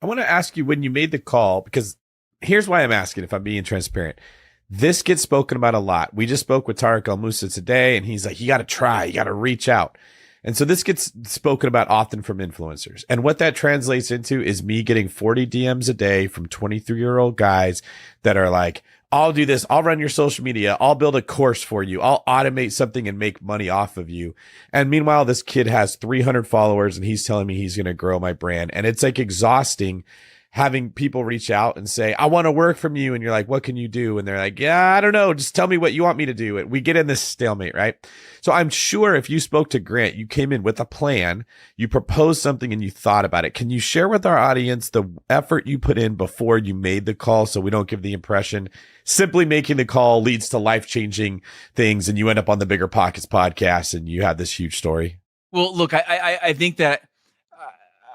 I want to ask you when you made the call, because here's why I'm asking if I'm being transparent. This gets spoken about a lot. We just spoke with Tarek El Moussa today, and he's like, you got to try, you got to reach out. And so this gets spoken about often from influencers. And what that translates into is me getting 40 DMs a day from 23-year-old guys that are like, I'll do this. I'll run your social media. I'll build a course for you. I'll automate something and make money off of you. And meanwhile, this kid has 300 followers and he's telling me he's going to grow my brand. And it's like exhausting having people reach out and say, I want to work from you. And you're like, what can you do? And they're like, yeah, I don't know. Just tell me what you want me to do. And we get in this stalemate, right? So I'm sure if you spoke to Grant, you came in with a plan, you proposed something and you thought about it. Can you share with our audience the effort you put in before you made the call so we don't give the impression simply making the call leads to life-changing things and you end up on the Bigger Pockets podcast and you have this huge story? Well, look, I think that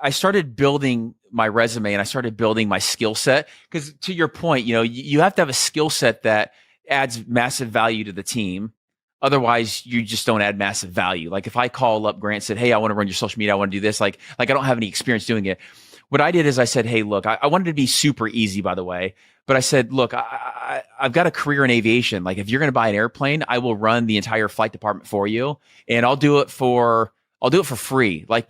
I started building my resume and I started building my skill set because to your point, you have to have a skill set that adds massive value to the team. Otherwise, you just don't add massive value. Like if I call up Grant and said, hey, I want to run your social media, I want to do this. Like I don't have any experience doing it. What I did is I said, hey, look, I wanted to be super easy, by the way. But I said, look, I've got a career in aviation. Like if you're going to buy an airplane, I will run the entire flight department for you. And I'll do it for free. Like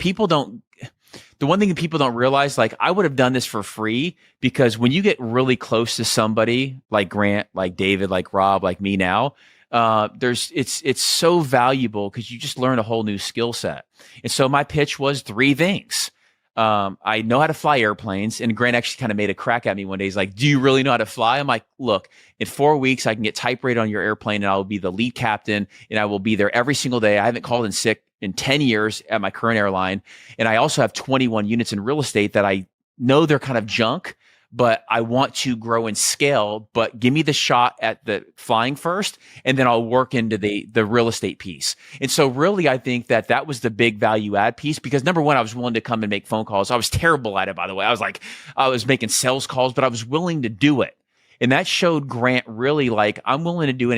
the one thing that people don't realize, like I would have done this for free because when you get really close to somebody like Grant, like David, like Rob, like me now, it's so valuable because you just learn a whole new skill set. And so my pitch was 3 things. I know how to fly airplanes, and Grant actually kind of made a crack at me one day. He's like, do you really know how to fly? I'm like, look, in 4 weeks, I can get type rated on your airplane and I will be the lead captain and I will be there every single day. I haven't called in sick in 10 years at my current airline. And I also have 21 units in real estate that I know they're kind of junk, but I want to grow and scale, but give me the shot at the flying first, and then I'll work into the real estate piece. And so really, I think that was the big value add piece because number one, I was willing to come and make phone calls. I was terrible at it, by the way. I was making sales calls, but I was willing to do it. And that showed Grant really like, I'm willing to do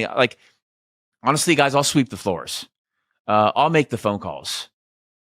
honestly, guys, I'll sweep the floors. I'll make the phone calls.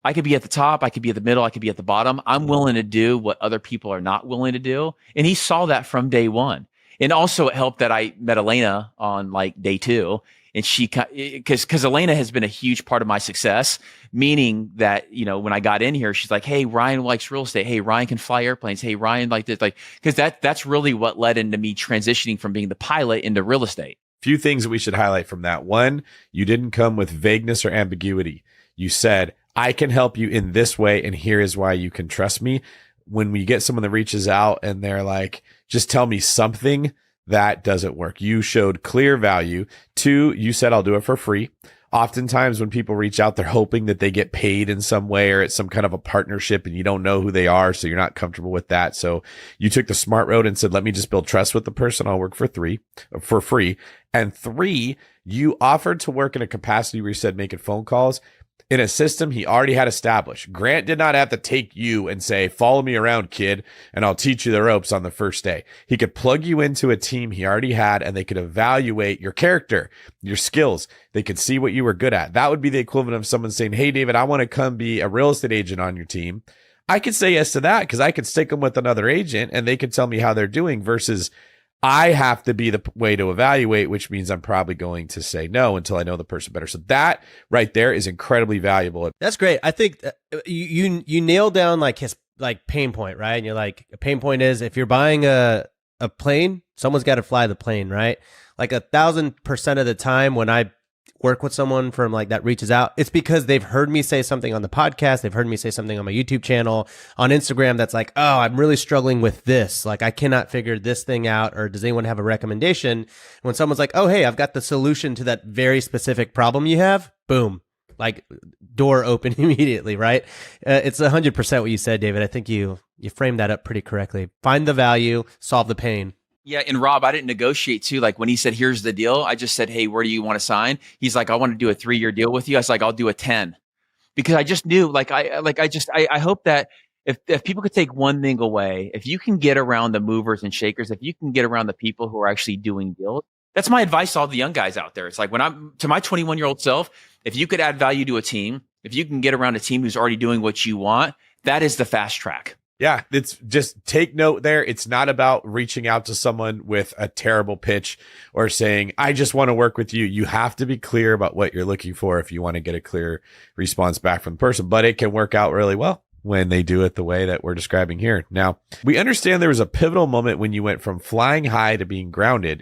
I could be at the top, I could be at the middle, I could be at the bottom. I'm willing to do what other people are not willing to do. And he saw that from day one. And also it helped that I met Elena on like day 2. And she, because Elena has been a huge part of my success, meaning that, when I got in here, she's like, hey, Ryan likes real estate. Hey, Ryan can fly airplanes. Hey, Ryan like this, because that's really what led into me transitioning from being the pilot into real estate. Few things that we should highlight from that. One, you didn't come with vagueness or ambiguity. You said, I can help you in this way, and here is why you can trust me. When we get someone that reaches out and they're like, just tell me something, that doesn't work. You showed clear value. 2, you said, I'll do it for free. Oftentimes when people reach out, they're hoping that they get paid in some way or it's some kind of a partnership and you don't know who they are. So you're not comfortable with that. So you took the smart road and said, let me just build trust with the person. I'll work for free. And 3, you offered to work in a capacity where you said making phone calls in a system he already had established. Grant did not have to take you and say, follow me around, kid, and I'll teach you the ropes on the first day. He could plug you into a team he already had, and they could evaluate your character, your skills. They could see what you were good at. That would be the equivalent of someone saying, hey, David, I want to come be a real estate agent on your team. I could say yes to that because I could stick them with another agent and they could tell me how they're doing versus I have to be the way to evaluate, which means I'm probably going to say no until I know the person better. So that right there is incredibly valuable. That's great. I think you nailed down like his like pain point, right? And you're like, a pain point is if you're buying a plane, someone's got to fly the plane, right? Like 1,000% of the time when I work with someone from like that reaches out, it's because they've heard me say something on the podcast. They've heard me say something on my YouTube channel, on Instagram. That's like, oh, I'm really struggling with this. Like I cannot figure this thing out. Or does anyone have a recommendation? When someone's like, oh, hey, I've got the solution to that very specific problem you have. Boom. Like door open immediately, right? It's 100% what you said, David. I think you framed that up pretty correctly. Find the value, solve the pain. Yeah, and Rob, I didn't negotiate too. Like when he said, here's the deal, I just said, hey, where do you want to sign? He's like, I want to do a 3-year deal with you. I was like, I'll do a 10. Because I just knew, I hope that if people could take one thing away, if you can get around the movers and shakers, if you can get around the people who are actually doing deals, that's my advice to all the young guys out there. It's like when I'm to my 21-year-old self, if you could add value to a team, if you can get around a team who's already doing what you want, that is the fast track. Yeah, it's just take note there. It's not about reaching out to someone with a terrible pitch or saying, I just want to work with you. You have to be clear about what you're looking for if you want to get a clear response back from the person, but it can work out really well when they do it the way that we're describing here. Now, we understand there was a pivotal moment when you went from flying high to being grounded.